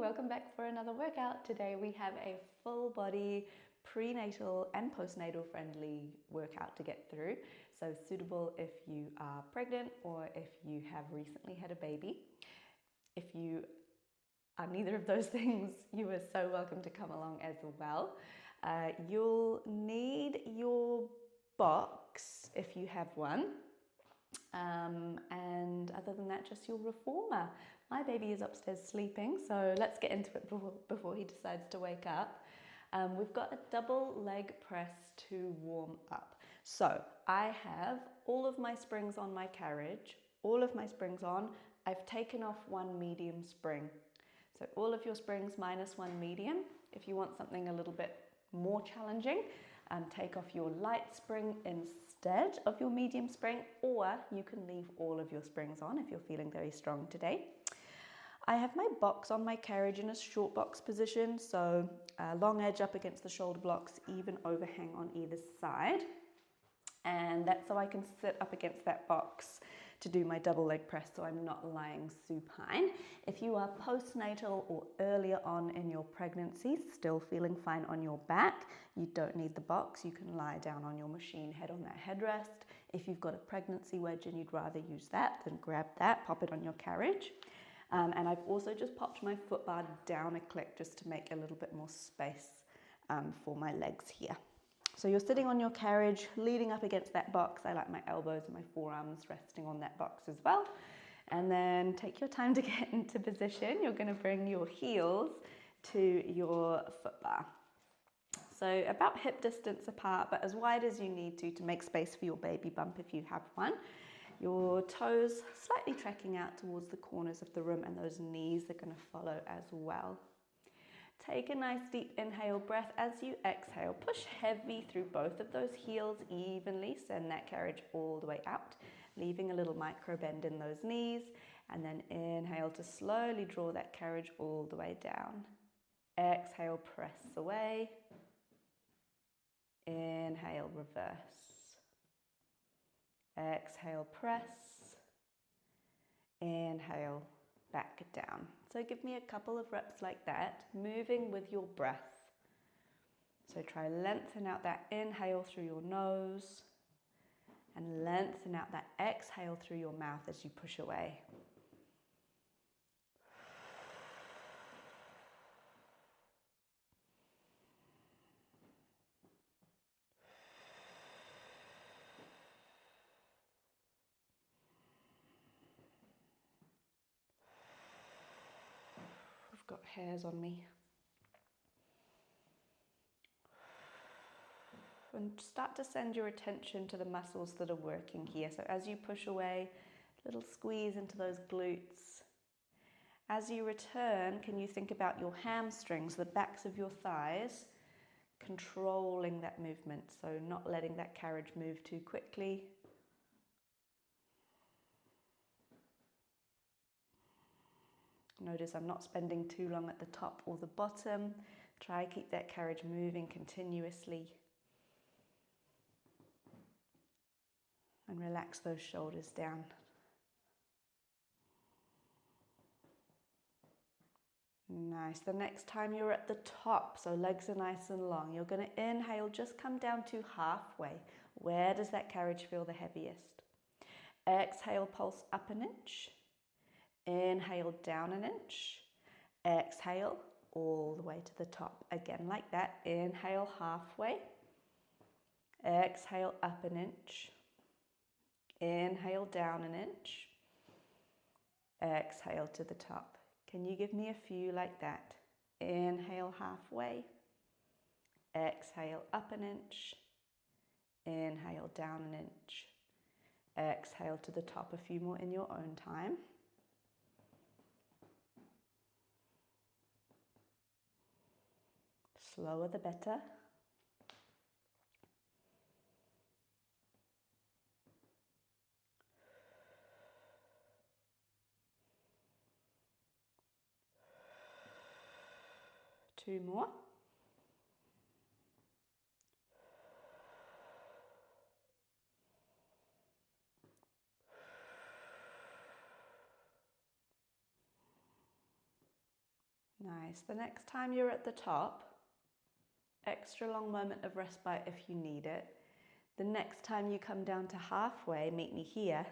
welcome back for another workout. Today we have a full body prenatal and postnatal friendly workout to get through. So suitable if you are pregnant or if you have recently had a baby. If you are neither of those things, you are so welcome to come along as well. You'll need your box if you have one. And other than that, just your reformer. My baby is upstairs sleeping, so let's get into it before he decides to wake up. We've got a double leg press to warm up. So I have all of my springs on my carriage, all of my springs on. I've taken off one medium spring. So all of your springs minus one medium. If you want something a little bit more challenging, take off your light spring instead of your medium spring, or you can leave all of your springs on if you're feeling very strong today. I have my box on my carriage in a short box position, so long edge up against the shoulder blocks, even overhang on either side. And that's so I can sit up against that box to do my double leg press, so I'm not lying supine. If you are postnatal or earlier on in your pregnancy, still feeling fine on your back, you don't need the box. You can lie down on your machine, head on that headrest. If you've got a pregnancy wedge and you'd rather use that, then grab that, pop it on your carriage. And I've also just popped my foot bar down a click just to make a little bit more space for my legs here. So you're sitting on your carriage, leaning up against that box. I like my elbows and my forearms resting on that box as well. And then take your time to get into position. You're going to bring your heels to your foot bar. So about hip distance apart, but as wide as you need to make space for your baby bump if you have one. Your toes slightly trekking out towards the corners of the room, and those knees are going to follow as well. Take a nice deep inhale breath as you exhale. Push heavy through both of those heels evenly. Send that carriage all the way out, leaving a little micro bend in those knees. And then inhale to slowly draw that carriage all the way down. Exhale, press away. Inhale, reverse. Exhale, press. Inhale, back down. So give me a couple of reps like that, moving with your breath. So try lengthen out that inhale through your nose and lengthen out that exhale through your mouth as you push away. Got hairs on me. And start to send your attention to the muscles that are working here. So as you push away, little squeeze into those glutes. As you return, can you think about your hamstrings, the backs of your thighs, controlling that movement, so not letting that carriage move too quickly. Notice I'm not spending too long at the top or the bottom. Try to keep that carriage moving continuously. And relax those shoulders down. Nice. The next time you're at the top, so legs are nice and long, you're going to inhale, just come down to halfway. Where does that carriage feel the heaviest? Exhale, pulse up an inch. Inhale, down an inch. Exhale, all the way to the top. Again, like that. Inhale, halfway. Exhale, up an inch. Inhale, down an inch. Exhale to the top. Can you give me a few like that? Inhale, halfway. Exhale, up an inch. Inhale, down an inch. Exhale to the top. A few more in your own time. Slower the better. Two more. Nice. The next time you're at the top, extra long moment of respite if you need it. The next time you come down to halfway, meet me here,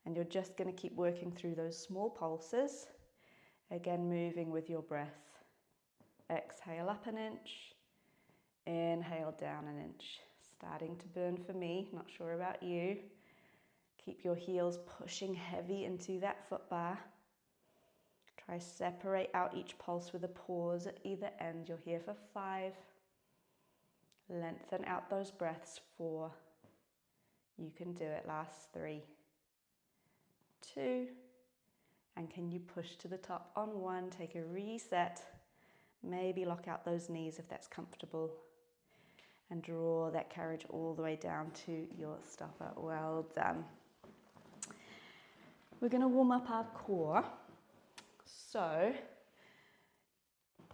and you're just going to keep working through those small pulses. Again, moving with your breath. Exhale up an inch, inhale down an inch. Starting to burn for me, not sure about you. Keep your heels pushing heavy into that foot bar. Try separate out each pulse with a pause at either end. You're here for 5. Lengthen out those breaths. 4. You can do it. Last 3, 2. And can you push to the top on 1? Take a reset. Maybe lock out those knees if that's comfortable. And draw that carriage all the way down to your stopper. Well done. We're going to warm up our core. So,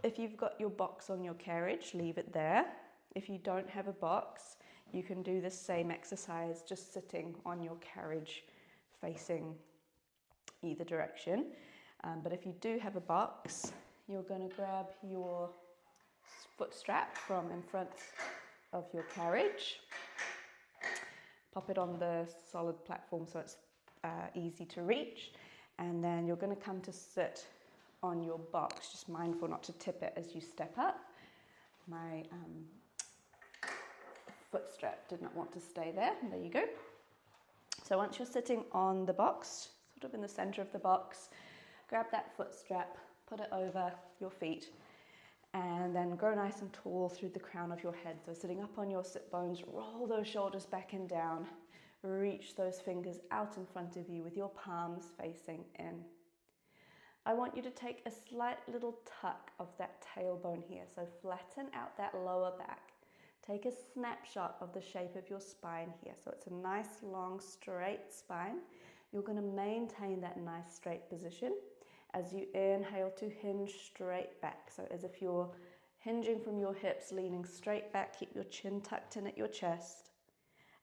if you've got your box on your carriage, leave it there. If you don't have a box, you can do the same exercise just sitting on your carriage facing either direction. But if you do have a box, you're going to grab your foot strap from in front of your carriage. Pop it on the solid platform so it's easy to reach. And then you're going to come to sit on your box, just mindful not to tip it as you step up. My foot strap did not want to stay there. There you go. So once you're sitting on the box, sort of in the center of the box, grab that foot strap, put it over your feet, and then grow nice and tall through the crown of your head. So sitting up on your sit bones, roll those shoulders back and down, reach those fingers out in front of you with your palms facing in. I want you to take a slight little tuck of that tailbone here. So flatten out that lower back. Take a snapshot of the shape of your spine here. So it's a nice, long, straight spine. You're going to maintain that nice, straight position as you inhale to hinge straight back. So as if you're hinging from your hips, leaning straight back, keep your chin tucked in at your chest.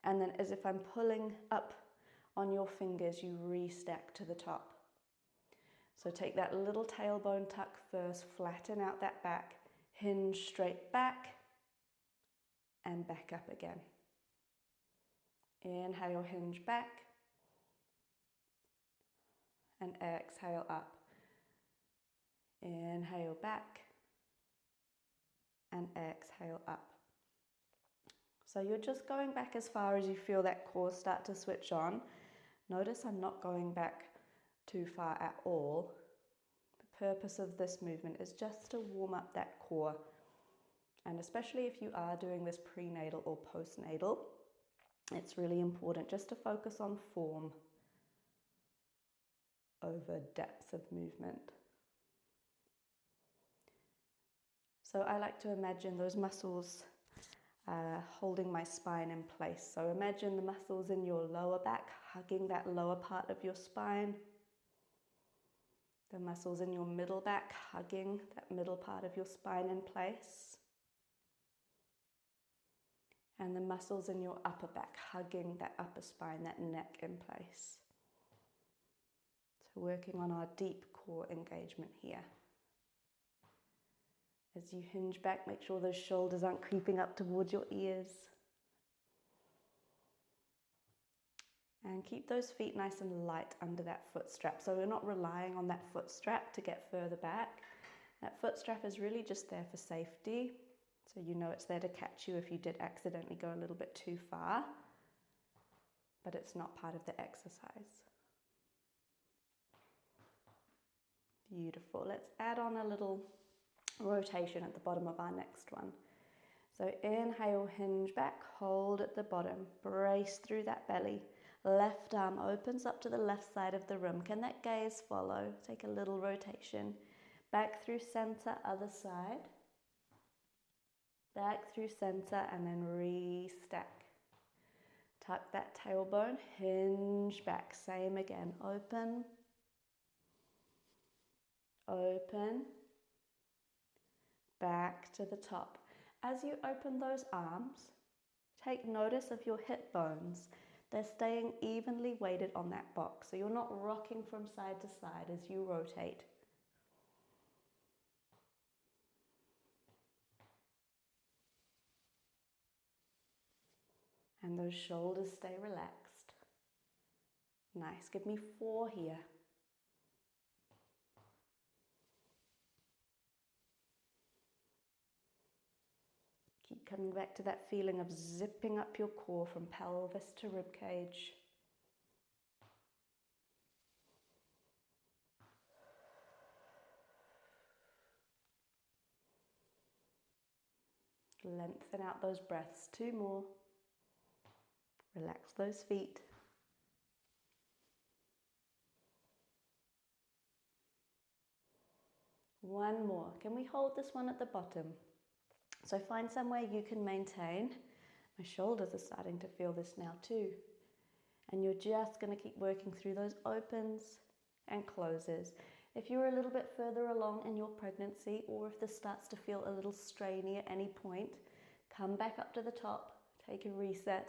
And then as if I'm pulling up on your fingers, you restack to the top. So take that little tailbone tuck first, flatten out that back, hinge straight back, and back up again. Inhale, hinge back, and exhale up. Inhale back, and exhale up. So you're just going back as far as you feel that core start to switch on. Notice I'm not going back too far at all. The purpose of this movement is just to warm up that core. And especially if you are doing this prenatal or postnatal, it's really important just to focus on form over depth of movement. So I like to imagine those muscles holding my spine in place. So imagine the muscles in your lower back hugging that lower part of your spine. The muscles in your middle back hugging that middle part of your spine in place. And the muscles in your upper back hugging that upper spine, that neck in place. So working on our deep core engagement here. As you hinge back, make sure those shoulders aren't creeping up towards your ears. And keep those feet nice and light under that foot strap. So we're not relying on that foot strap to get further back. That foot strap is really just there for safety. So you know it's there to catch you if you did accidentally go a little bit too far. But it's not part of the exercise. Beautiful. Let's add on a little rotation at the bottom of our next one. So inhale, hinge back, hold at the bottom, brace through that belly. Left arm opens up to the left side of the room. Can that gaze follow? Take a little rotation. Back through center, other side. Back through center and then restack. Tuck that tailbone, hinge back, same again. Open, open, back to the top. As you open those arms, take notice of your hip bones. They're staying evenly weighted on that box, so you're not rocking from side to side as you rotate. And those shoulders stay relaxed. Nice. Give me 4 here. Keep coming back to that feeling of zipping up your core from pelvis to rib cage. Lengthen out those breaths. 2 more. Relax those feet. One more. Can we hold this one at the bottom? So find somewhere you can maintain. My shoulders are starting to feel this now too. And you're just going to keep working through those opens and closes. If you're a little bit further along in your pregnancy, or if this starts to feel a little strainy at any point, come back up to the top, take a reset.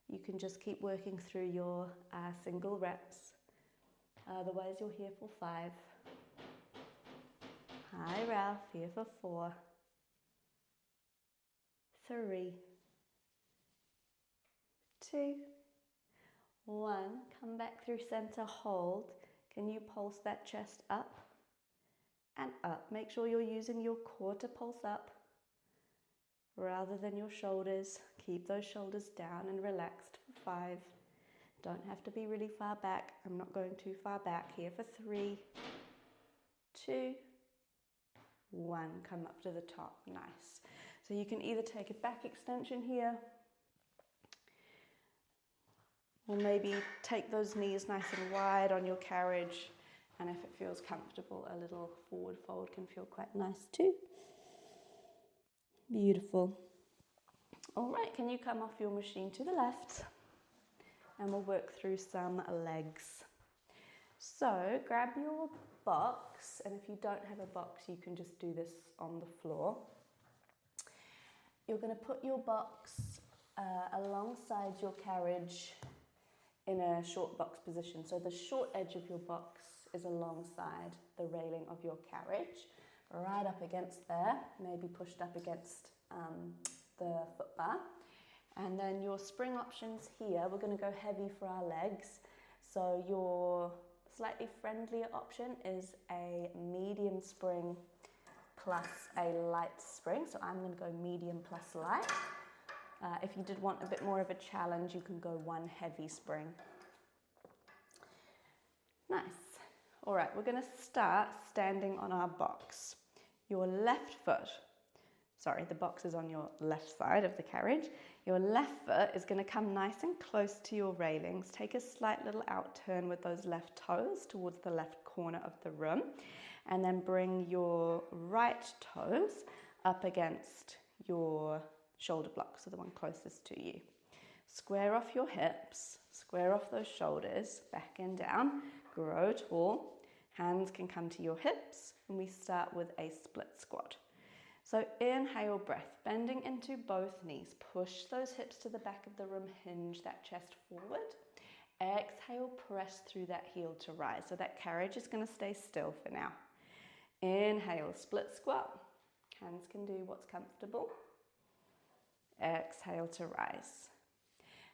You can just keep working through your single reps. Otherwise, you're here for 5. Hi, Ralph, here for 4. 3, 2, 1. Come back through center, hold. Can you pulse that chest up and up? Make sure you're using your core to pulse up rather than your shoulders. Keep those shoulders down and relaxed for 5. Don't have to be really far back. I'm not going too far back. Here for 3, 2, 1. Come up to the top. Nice. So you can either take a back extension here, or maybe take those knees nice and wide on your carriage, and if it feels comfortable, a little forward fold can feel quite nice too. Beautiful. All right, can you come off your machine to the left, and we'll work through some legs. So grab your box, and if you don't have a box, you can just do this on the floor. You're going to put your box alongside your carriage in a short box position. So the short edge of your box is alongside the railing of your carriage, right up against there, maybe pushed up against the foot bar. And then your spring options here, we're going to go heavy for our legs. So your slightly friendlier option is a medium spring plus a light spring. So I'm going to go medium plus light. If you did want a bit more of a challenge, you can go 1 heavy spring. Nice. All right, we're going to start standing on our box. Your left foot, sorry, the box is on your left side of the carriage. Your left foot is going to come nice and close to your railings. Take a slight little out turn with those left toes towards the left corner of the room. And then bring your right toes up against your shoulder block, so the one closest to you. Square off your hips, square off those shoulders, back and down, grow tall. Hands can come to your hips, and we start with a split squat. So inhale, breath, bending into both knees. Push those hips to the back of the room, hinge that chest forward. Exhale, press through that heel to rise. So that carriage is going to stay still for now. Inhale, split squat. Hands can do what's comfortable. Exhale to rise.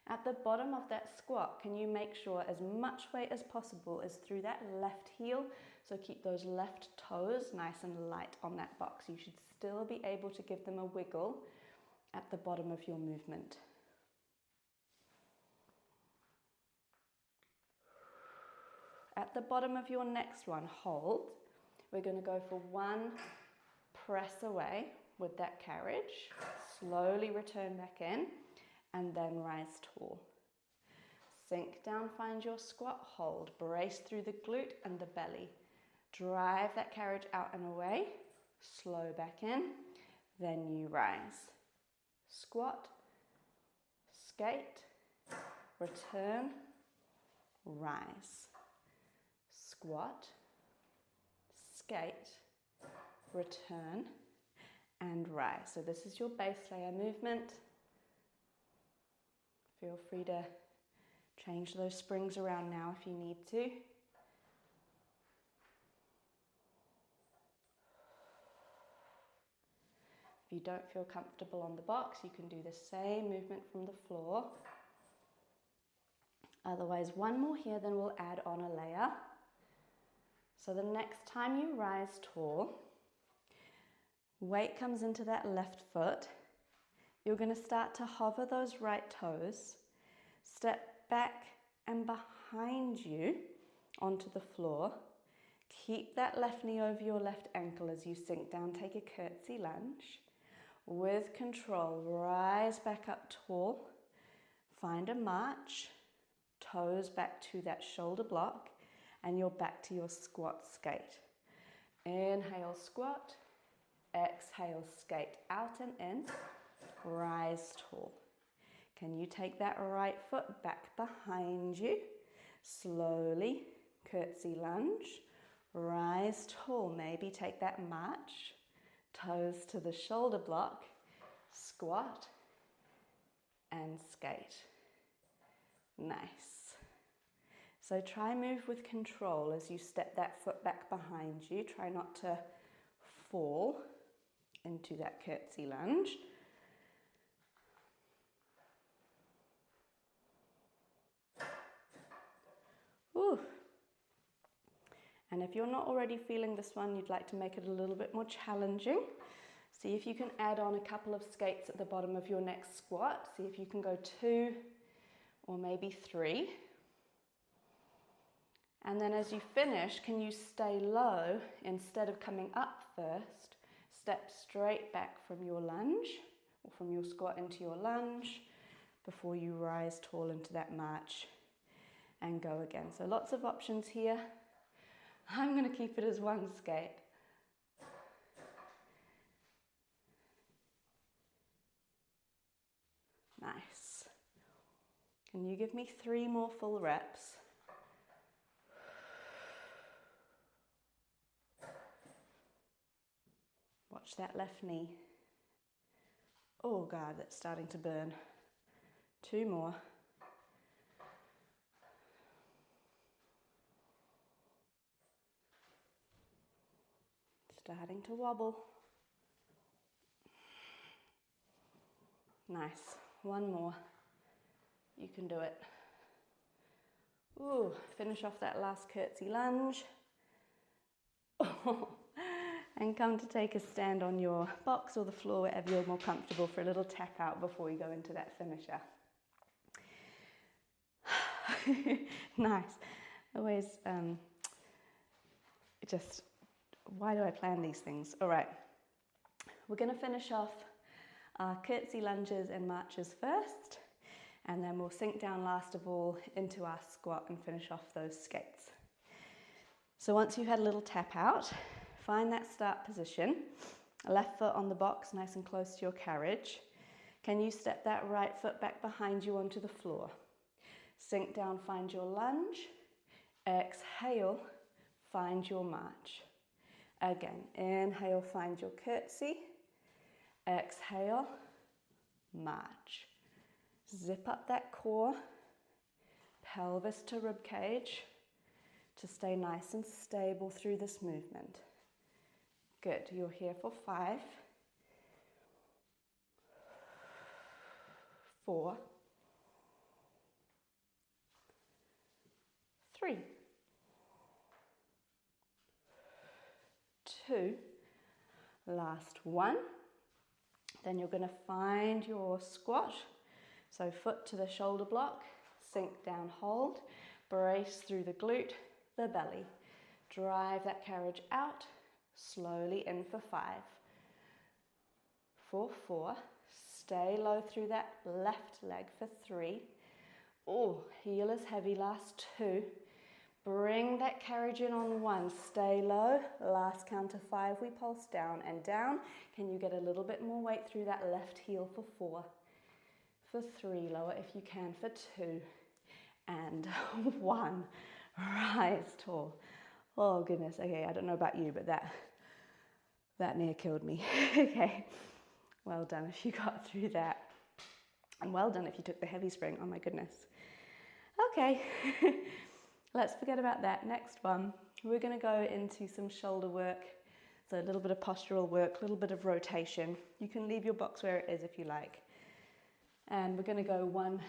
At the bottom of that squat, can you make sure as much weight as possible is through that left heel? So keep those left toes nice and light on that box. You should still be able to give them a wiggle at the bottom of your movement. At the bottom of your next one, hold. We're going to go for 1 press away with that carriage. Slowly return back in and then rise tall. Sink down, find your squat, hold. Brace through the glute and the belly. Drive that carriage out and away. Slow back in. Then you rise. Squat, skate, return, rise. Squat, skate, return, and rise. So this is your base layer movement. Feel free to change those springs around now if you need to. If you don't feel comfortable on the box, you can do the same movement from the floor. Otherwise, one more here, then we'll add on a layer. So the next time you rise tall, weight comes into that left foot. You're going to start to hover those right toes, step back and behind you onto the floor. Keep that left knee over your left ankle as you sink down. Take a curtsy lunge. With control, rise back up tall. Find a march. Toes back to that shoulder block, and you're back to your squat skate. Inhale, squat. Exhale, skate out and in. Rise tall. Can you take that right foot back behind you? Slowly, curtsy lunge. Rise tall. Maybe take that march. Toes to the shoulder block. Squat and skate. Nice. So try move with control as you step that foot back behind you. Try not to fall into that curtsy lunge. Ooh. And if you're not already feeling this one, you'd like to make it a little bit more challenging. See if you can add on a couple of skates at the bottom of your next squat. See if you can go 2 or maybe 3. And then as you finish, can you stay low instead of coming up first? Step straight back from your lunge or from your squat into your lunge before you rise tall into that march and go again. So lots of options here. I'm going to keep it as one skate. Nice. Can you give me 3 more full reps? Watch that left knee. Oh God, that's starting to burn. 2 more. Starting to wobble. Nice. 1 more. You can do it. Ooh, finish off that last curtsy lunge. And come to take a stand on your box or the floor, wherever you're more comfortable, for a little tap out before we go into that finisher. Nice. Always just, why do I plan these things? All right. We're going to finish off our curtsy lunges and marches first, and then we'll sink down last of all into our squat and finish off those skates. So once you've had a little tap out, find that start position, left foot on the box nice and close to your carriage. Can you step that right foot back behind you onto the floor? Sink down, find your lunge. Exhale, find your march. Again, inhale, find your curtsy. Exhale, march. Zip up that core, pelvis to rib cage, to stay nice and stable through this movement. Good, you're here for 5, 4, 3, 2, last 1. Then you're going to find your squat. So foot to the shoulder block, sink down, hold, brace through the glute, the belly. Drive that carriage out, slowly in for 5, for 4, stay low through that left leg for 3. Oh, heel is heavy, last 2. Bring that carriage in on 1, stay low, last count to 5, we pulse down and down. Can you get a little bit more weight through that left heel for 4, for 3, lower if you can for 2, and 1, rise tall. Oh goodness, okay, I don't know about you, but that near killed me. Okay, well done if you got through that. And well done if you took the heavy spring, oh my goodness. Okay. Let's forget about that. Next one, we're going to go into some shoulder work, So a little bit of postural work, a little bit of rotation. You can leave your box where it is if you like. And we're going to go one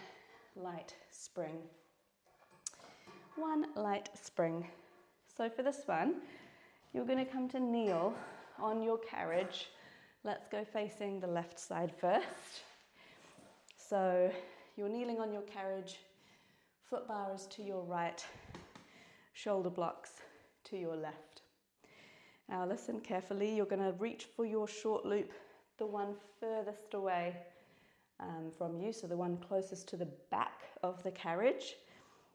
light spring. One light spring. So for this one, you're going to come to kneel on your carriage. Let's go facing the left side first. So you're kneeling on your carriage, foot bar is to your right, shoulder blocks to your left. Now listen carefully, you're going to reach for your short loop, the one furthest away from you, so the one closest to the back of the carriage.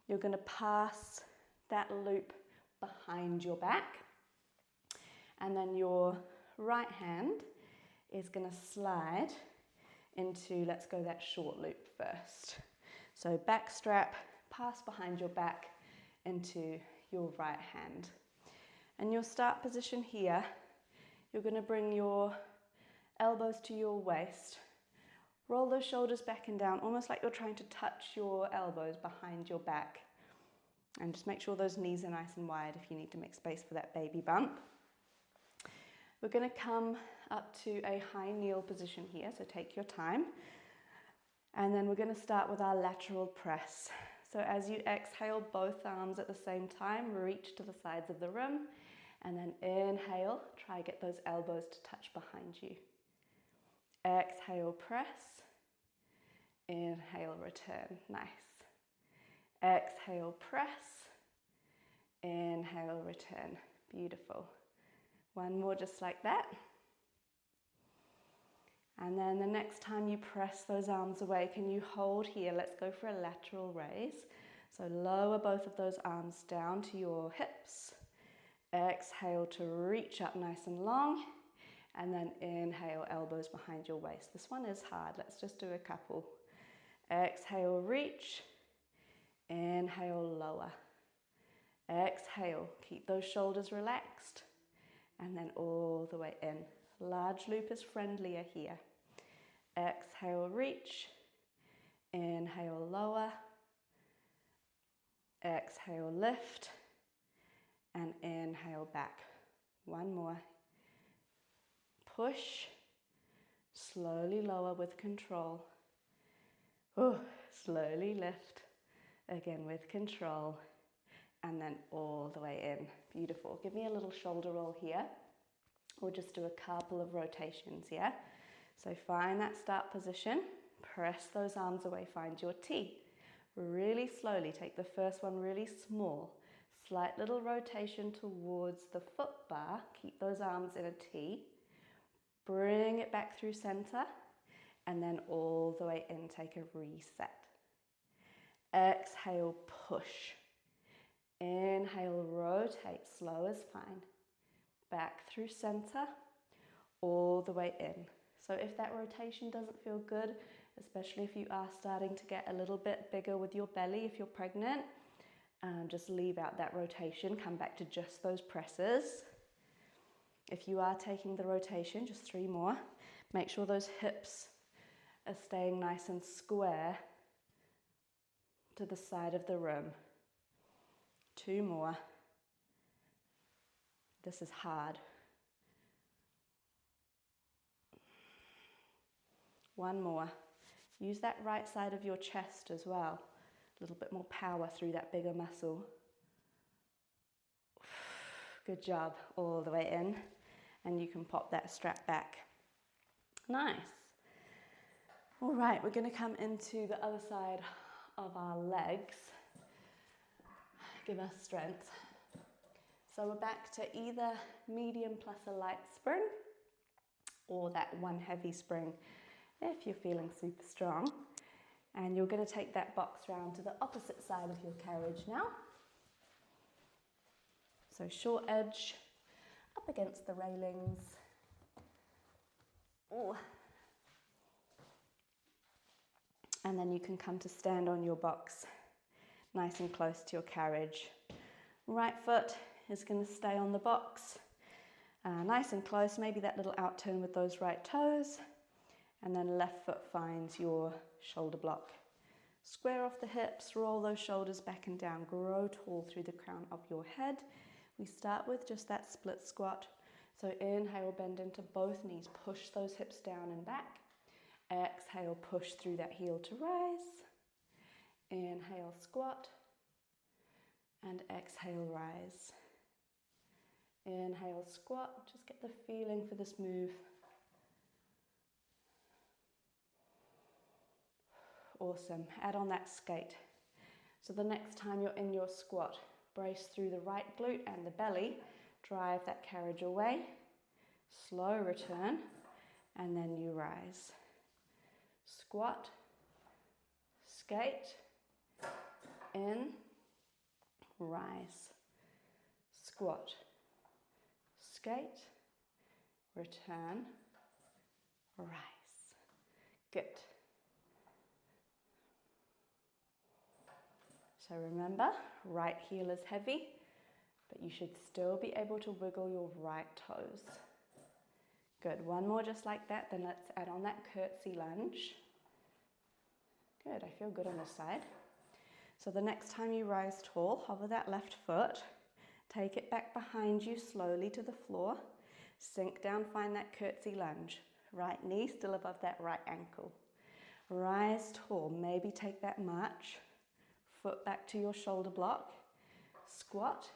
You're going to pass that loop behind your back, and then your right hand is going to slide into, let's go that short loop first. So back strap, pass behind your back into your right hand. And your start position here, you're going to bring your elbows to your waist. Roll those shoulders back and down, almost like you're trying to touch your elbows behind your back. And just make sure those knees are nice and wide if you need to make space for that baby bump. We're going to come up to a high kneel position here, so take your time. And then we're going to start with our lateral press. So as you exhale, both arms at the same time, reach to the sides of the room. And then inhale, try get those elbows to touch behind you. Exhale, press. Inhale, return. Nice. Exhale, press. Inhale, return. Beautiful. One more just like that. And then the next time you press those arms away, can you hold here? Let's go for a lateral raise. So lower both of those arms down to your hips. Exhale to reach up nice and long. And then inhale, elbows behind your waist. This one is hard. Let's just do a couple. Exhale, reach. Inhale, lower. Exhale, keep those shoulders relaxed. And then all the way in. Large loop is friendlier here. Exhale, reach. Inhale, lower. Exhale, lift. And inhale, back. One more. Push. Slowly lower with control. Slowly lift. Again with control. And then all the way in. Beautiful. Give me a little shoulder roll here. We'll just do a couple of rotations, yeah? So find that start position. Press those arms away. Find your T. Really slowly. Take the first one really small. Slight little rotation towards the foot bar. Keep those arms in a T. Bring it back through center. And then all the way in. Take a reset. Exhale, push. Inhale, rotate, slow is fine. Back through center, all the way in. So if that rotation doesn't feel good, especially if you are starting to get a little bit bigger with your belly, if you're pregnant, just leave out that rotation, come back to just those presses. If you are taking the rotation, just 3 more. Make sure those hips are staying nice and square to the side of the room. 2 more. This is hard. 1 more. Use that right side of your chest as well. A little bit more power through that bigger muscle. Good job. All the way in. And you can pop that strap back. Nice. All right, we're going to come into the other side of our legs. Give us strength. So we're back to either medium plus a light spring or that one heavy spring if you're feeling super strong. And you're going to take that box round to the opposite side of your carriage now. So short edge up against the railings. Ooh. And then you can come to stand on your box nice and close to your carriage. Right foot is going to stay on the box, nice and close, maybe that little out turn with those right toes, and then left foot finds your shoulder block. Square off the hips, roll those shoulders back and down, grow tall through the crown of your head. We start with just that split squat, So inhale, bend into both knees, push those hips down and back. Exhale, push through that heel to rise. Inhale, squat. And exhale, rise. Inhale, squat. Just get the feeling for this move. Awesome. Add on that skate. So the next time you're in your squat, brace through the right glute and the belly. Drive that carriage away. Slow return. And then you rise. Squat. Skate. In. Rise. Squat. Skate. Return. Rise. Good. So remember, right heel is heavy, but you should still be able to wiggle your right toes. Good, one more just like that, then let's add on that curtsy lunge. Good, I feel good on this side. So the next time you rise tall, hover that left foot, take it back behind you slowly to the floor, sink down, find that curtsy lunge. Right knee still above that right ankle. Rise tall, maybe take that march. Foot back to your shoulder block, squat,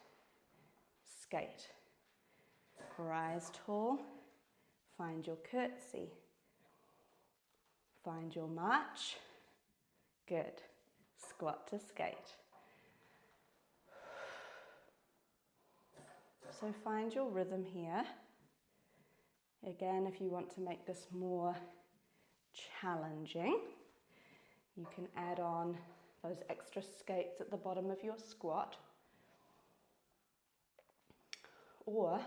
skate, rise tall, find your curtsy, find your march, good, squat to skate. So find your rhythm here. Again, if you want to make this more challenging, you can add on those extra skates at the bottom of your squat, or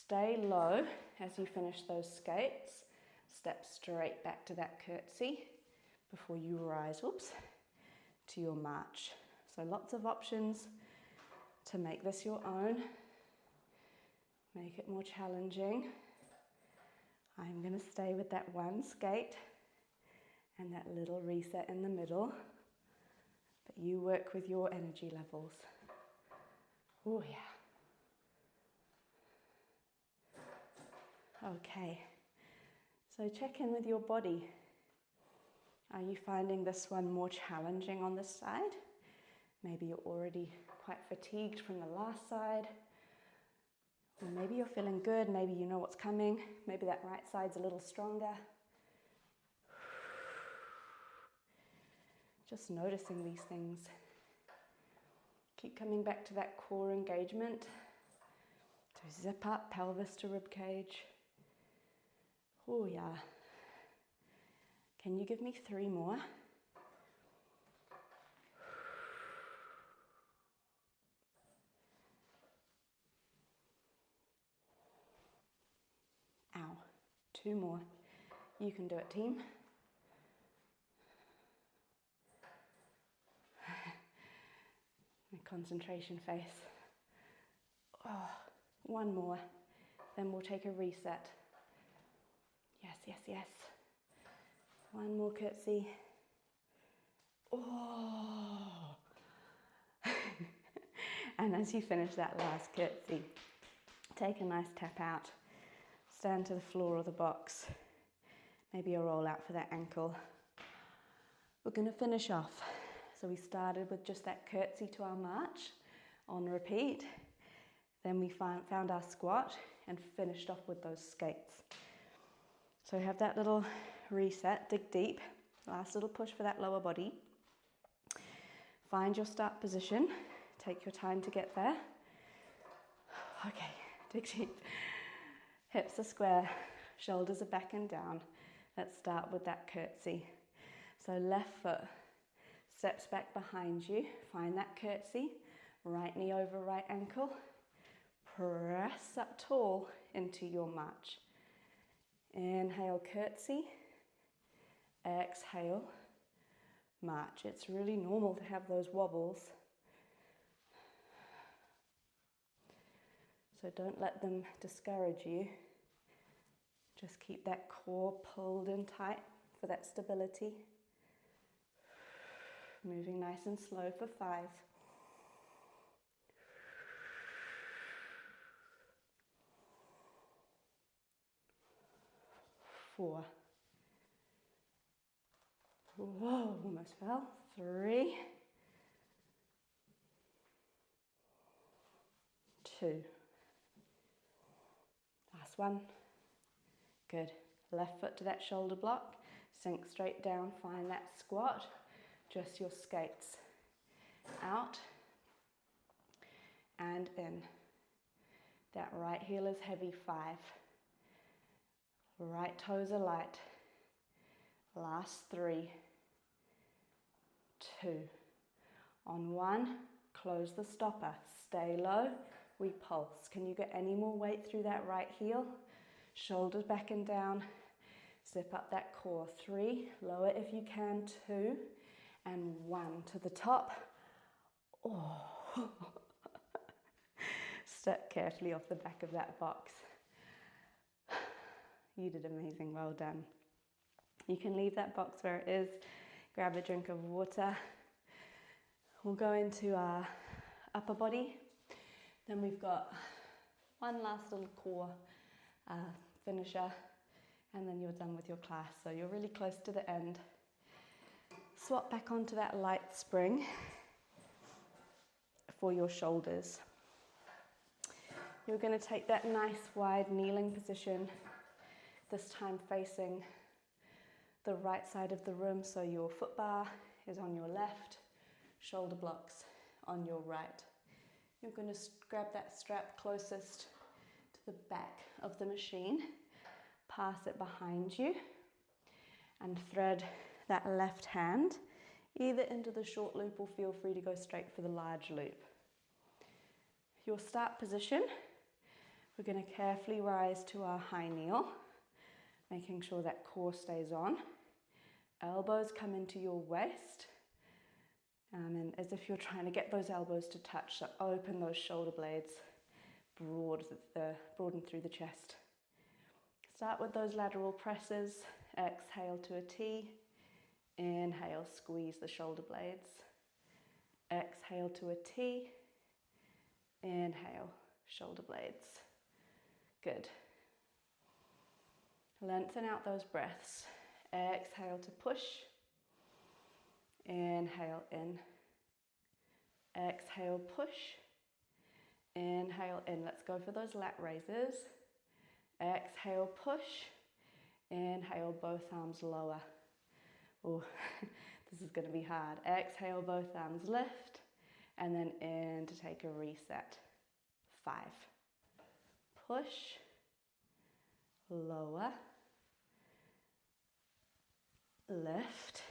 stay low as you finish those skates, step straight back to that curtsy before you rise, to your march. So lots of options to make this your own, make it more challenging. I'm going to stay with that one skate and that little reset in the middle. But you work with your energy levels. Oh yeah. Okay, so check in with your body. Are you finding this one more challenging on this side? Maybe you're already quite fatigued from the last side. Or maybe you're feeling good, maybe you know what's coming. Maybe that right side's a little stronger. Just noticing these things. Keep coming back to that core engagement. So zip up, pelvis to rib cage. Oh yeah. Can you give me 3 more? Ow. 2 more. You can do it, team. My concentration face. Oh, 1 more. Then we'll take a reset. Yes, yes, yes. 1 more curtsy. Oh. And as you finish that last curtsy, take a nice tap out. Stand to the floor of the box. Maybe a roll out for that ankle. We're going to finish off. So we started with just that curtsy to our march on repeat. Then we found our squat and finished off with those skates. So have that little reset, dig deep, last little push for that lower body. Find your start position. Take your time to get there. Okay, dig deep. Hips are square, shoulders are back and down. Let's start with that curtsy. So left foot steps back behind you. Find that curtsy. Right knee over right ankle. Press up tall into your march. Inhale, curtsy. Exhale, march. It's really normal to have those wobbles. So don't let them discourage you. Just keep that core pulled in tight for that stability. Moving nice and slow for 5. 4. Whoa, almost fell. 3, 2. Last one. Good. Left foot to that shoulder block. Sink straight down, find that squat. Just your skates. Out and in. That right heel is heavy. 5. Right toes are light. Last 3, 2. On 1, close the stopper. Stay low. We pulse. Can you get any more weight through that right heel? Shoulders back and down. Zip up that core. 3, lower if you can. 2, and 1 to the top. Oh. Step carefully off the back of that box. You did amazing, well done. You can leave that box where it is, grab a drink of water. We'll go into our upper body. Then we've got one last little core finisher, and then you're done with your class. So you're really close to the end. Swap back onto that light spring for your shoulders. You're going to take that nice wide kneeling position, this time facing the right side of the room, so your foot bar is on your left, shoulder blocks on your right. You're going to grab that strap closest to the back of the machine, pass it behind you, and thread that left hand either into the short loop or feel free to go straight for the large loop. Your start position, we're going to carefully rise to our high kneel, making sure that core stays on. Elbows come into your waist, and as if you're trying to get those elbows to touch, so open those shoulder blades, broaden through the chest. Start with those lateral presses. Exhale to a T. Inhale, squeeze the shoulder blades. Exhale to a T. Inhale, shoulder blades. Good. Lengthen out those breaths. Exhale to push. Inhale in. Exhale, push. Inhale in. Let's go for those lat raises. Exhale, push. Inhale, both arms lower. Oh, this is going to be hard. Exhale, both arms lift. And then in to take a reset. 5. Push. Lower. Lift.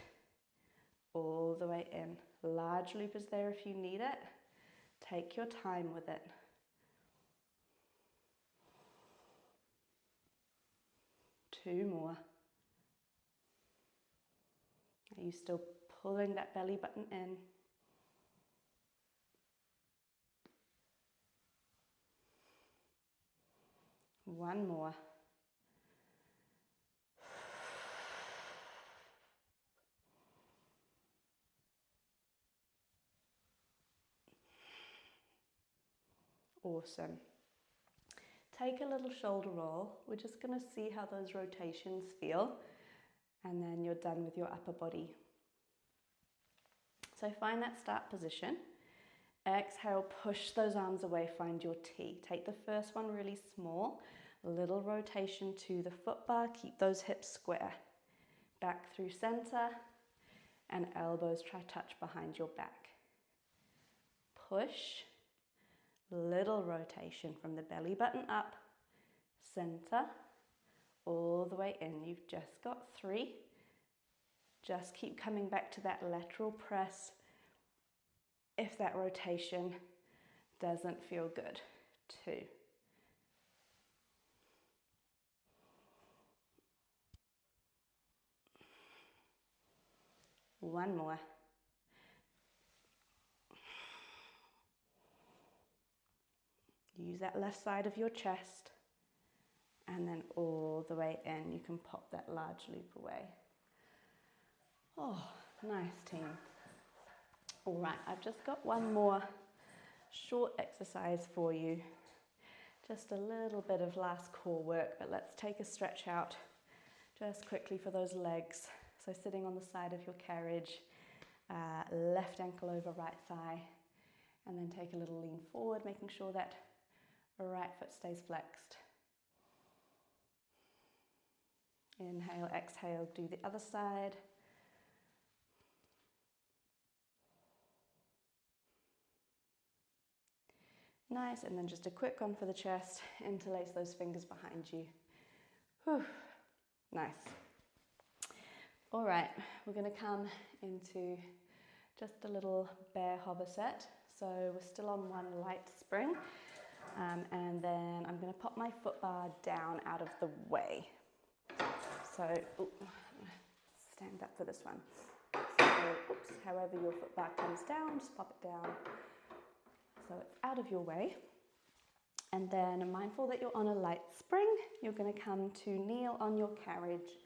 All the way in. Large loop is there if you need it. Take your time with it. Two more. Are you still pulling that belly button in? One more. Awesome. Take a little shoulder roll. We're just going to see how those rotations feel, and then you're done with your upper body. So find that start position. Exhale, push those arms away, find your T. Take the first one really small, a little rotation to the foot bar, keep those hips square. Back through center, and elbows try touch behind your back. Push. Little rotation from the belly button up, center, all the way in. You've just got 3. Just keep coming back to that lateral press if that rotation doesn't feel good. 2. One more. Use that left side of your chest, and then all the way in. You can pop that large loop away. Oh, nice team. All right, I've just got one more short exercise for you. Just a little bit of last core work, but let's take a stretch out Just quickly for those legs. So sitting on the side of your carriage, left ankle over right thigh, and then take a little lean forward, making sure that right foot stays flexed. Inhale, exhale, do the other side. Nice, and then just a quick one for the chest. Interlace those fingers behind you. Whew. Nice. All right, we're going to come into just a little bear hover set. So we're still on one light spring, and then I'm going to pop my foot bar down out of the way. So, stand up for this one. So, however your foot bar comes down, just pop it down so it's out of your way. And then, mindful that you're on a light spring, you're going to come to kneel on your carriage,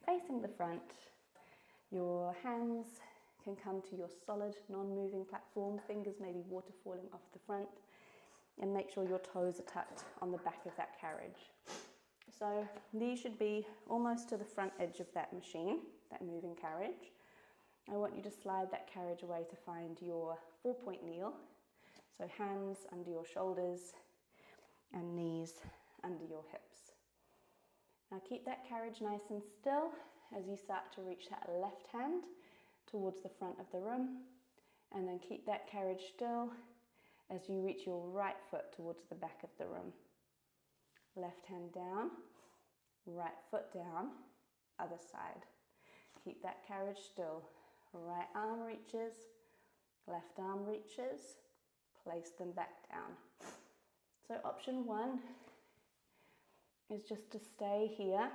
facing the front. Your hands can come to your solid, non-moving platform. Fingers may be waterfalling off the front. And make sure your toes are tucked on the back of that carriage. So these should be almost to the front edge of that machine, that moving carriage. I want you to slide that carriage away to find your 4-point kneel. So hands under your shoulders and knees under your hips. Now keep that carriage nice and still as you start to reach that left hand towards the front of the room, and then keep that carriage still as you reach your right foot towards the back of the room. Left hand down, right foot down, other side. Keep that carriage still. Right arm reaches, left arm reaches, place them back down. So option one is just to stay here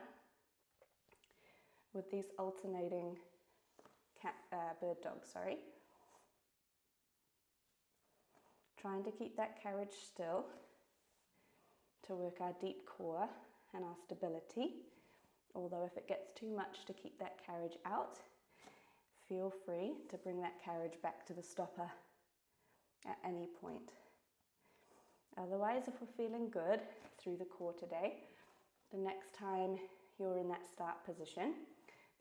with these alternating bird dogs, Trying to keep that carriage still to work our deep core and our stability. Although if it gets too much to keep that carriage out, feel free to bring that carriage back to the stopper at any point. Otherwise, if we're feeling good through the core today, the next time you're in that start position,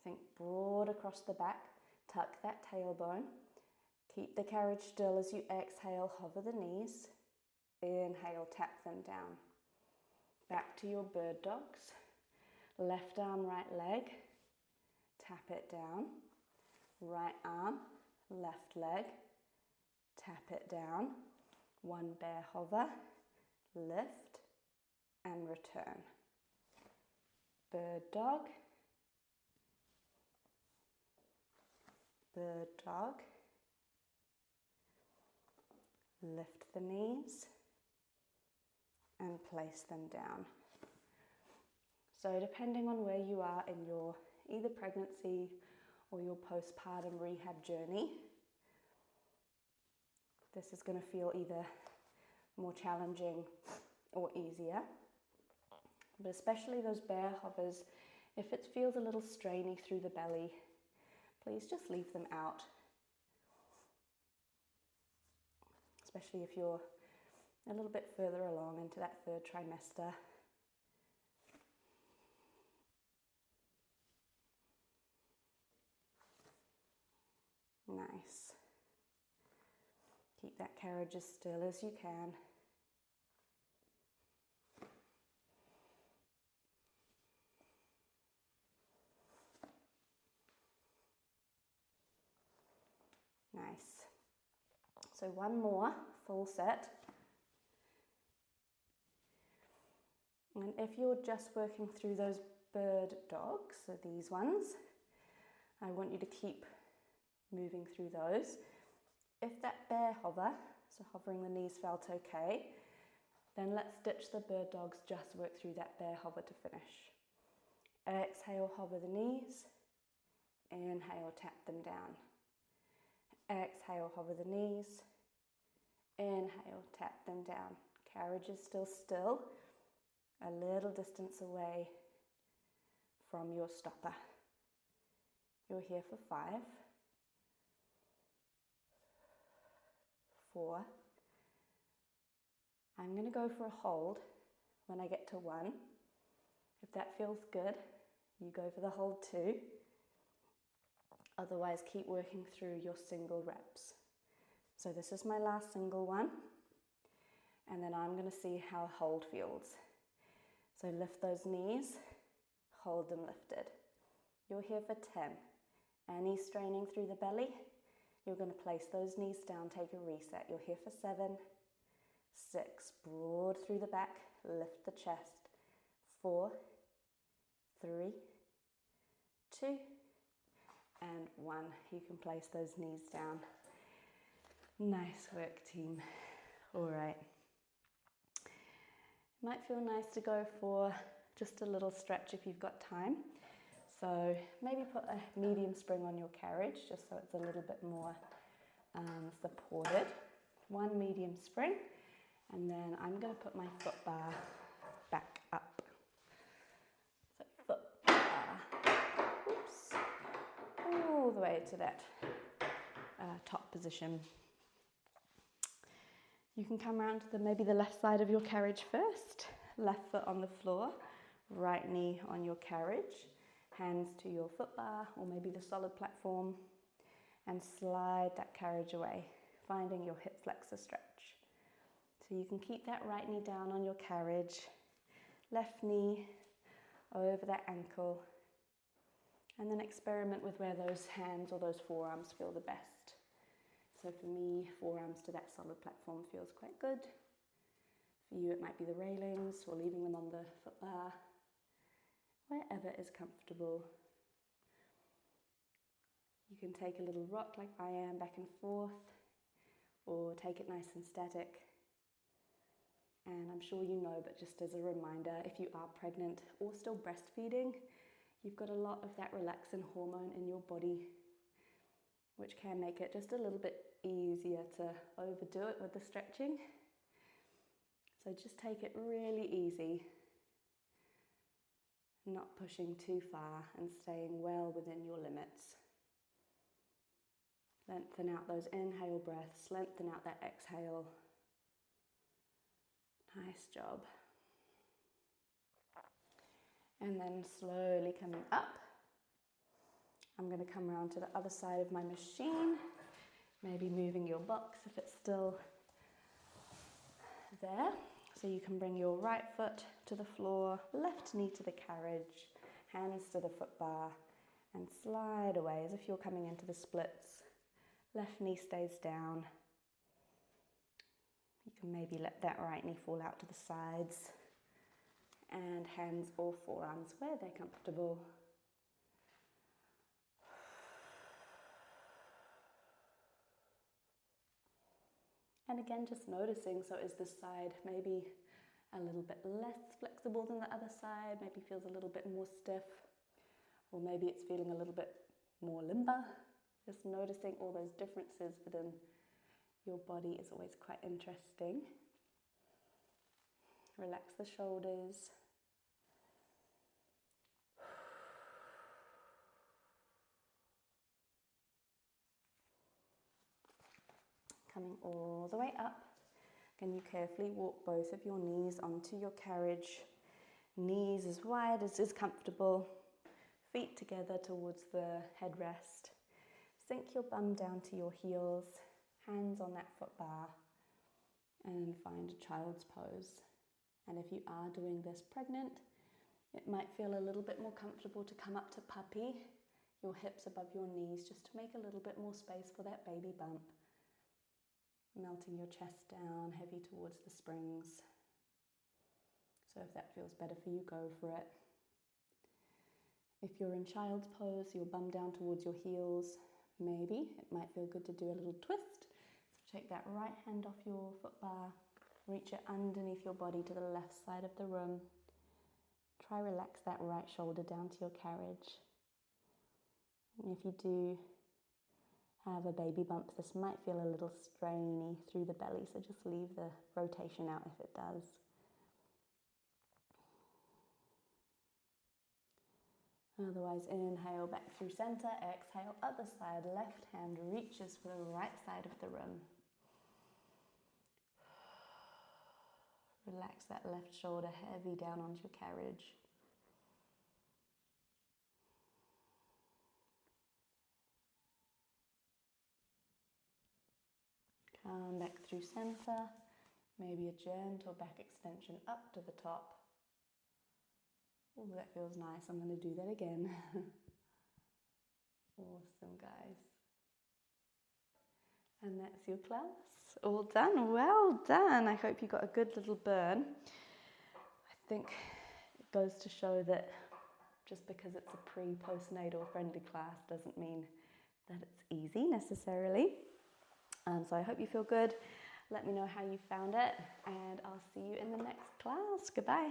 think broad across the back, tuck that tailbone, keep the carriage still as you exhale, hover the knees, inhale, tap them down. Back to your bird dogs, left arm, right leg, tap it down, right arm, left leg, tap it down, one bear hover, lift and return. Bird dog, bird dog, lift the knees and place them down. So depending on where you are in your either pregnancy or your postpartum rehab journey, this is going to feel either more challenging or easier. But especially those bear hovers, if it feels a little strainy through the belly, please just leave them out. Especially if you're a little bit further along into that third trimester. Nice. Keep that carriage as still as you can. Nice. So one more full set. And if you're just working through those bird dogs, so these ones, I want you to keep moving through those. If that bear hover, so hovering the knees felt okay, then let's ditch the bird dogs, just work through that bear hover to finish. Exhale, hover the knees. Inhale, tap them down. Exhale, hover the knees. Inhale, tap them down. Carriage is still, a little distance away from your stopper. You're here for 5, 4. I'm going to go for a hold when I get to 1. If that feels good, You go for the hold 2. Otherwise, keep working through your single reps. So this is my last single one. And then I'm going to see how hold feels. So lift those knees, hold them lifted. You're here for 10. Any straining through the belly, you're going to place those knees down, take a reset. You're here for 7, 6, broad through the back, lift the chest. 4, 3, 2, and 1. You can place those knees down. Nice work, team. All right. Might feel nice to go for just a little stretch if you've got time. So maybe put a medium spring on your carriage just so it's a little bit more supported. 1 medium spring, and then I'm going to put my foot bar back up. So foot bar, oops, all the way to that top position. You can come around to maybe the left side of your carriage first. Left foot on the floor, right knee on your carriage, hands to your foot bar or maybe the solid platform, and slide that carriage away, finding your hip flexor stretch. So you can keep that right knee down on your carriage, left knee over that ankle, and then experiment with where those hands or those forearms feel the best. So for me, forearms to that solid platform feels quite good. For you, it might be the railings or leaving them on the foot bar, wherever is comfortable. You can take a little rock like I am back and forth, or take it nice and static. And I'm sure you know, but just as a reminder, if you are pregnant or still breastfeeding, you've got a lot of that relaxin hormone in your body, which can make it just a little bit easier to overdo it with the stretching. So just take it really easy, not pushing too far and staying well within your limits. Lengthen out those inhale breaths, lengthen out that exhale. Nice job. And then slowly coming up. I'm going to come around to the other side of my machine, maybe moving your box if it's still there. So you can bring your right foot to the floor, left knee to the carriage, hands to the foot bar, and slide away as if you're coming into the splits. Left knee stays down. You can maybe let that right knee fall out to the sides, and hands or forearms where they're comfortable. And again, just noticing, so is this side maybe a little bit less flexible than the other side, maybe feels a little bit more stiff, or maybe it's feeling a little bit more limber. Just noticing all those differences within your body is always quite interesting. Relax the shoulders. Coming all the way up. Can you carefully walk both of your knees onto your carriage? Knees as wide as is comfortable. Feet together towards the headrest. Sink your bum down to your heels. Hands on that foot bar. And find a child's pose. And if you are doing this pregnant, it might feel a little bit more comfortable to come up to puppy. Your hips above your knees, just to make a little bit more space for that baby bump. Melting your chest down, heavy towards the springs. So if that feels better for you, go for it. If you're in child's pose, your bum down towards your heels, maybe it might feel good to do a little twist. So take that right hand off your foot bar, reach it underneath your body to the left side of the room. Try relax that right shoulder down to your carriage. And if you do have a baby bump, this might feel a little strainy through the belly, so just leave the rotation out if it does. Otherwise, inhale back through center, exhale, other side, left hand reaches for the right side of the room. Relax that left shoulder heavy down onto your carriage. Back through center. Maybe a gentle back extension up to the top. Oh, that feels nice. I'm going to do that again. Awesome, guys. And that's your class. All done. Well done. I hope you got a good little burn. I think it goes to show that just because it's a pre-postnatal friendly class doesn't mean that it's easy necessarily. So I hope you feel good. Let me know how you found it, and I'll see you in the next class. Goodbye.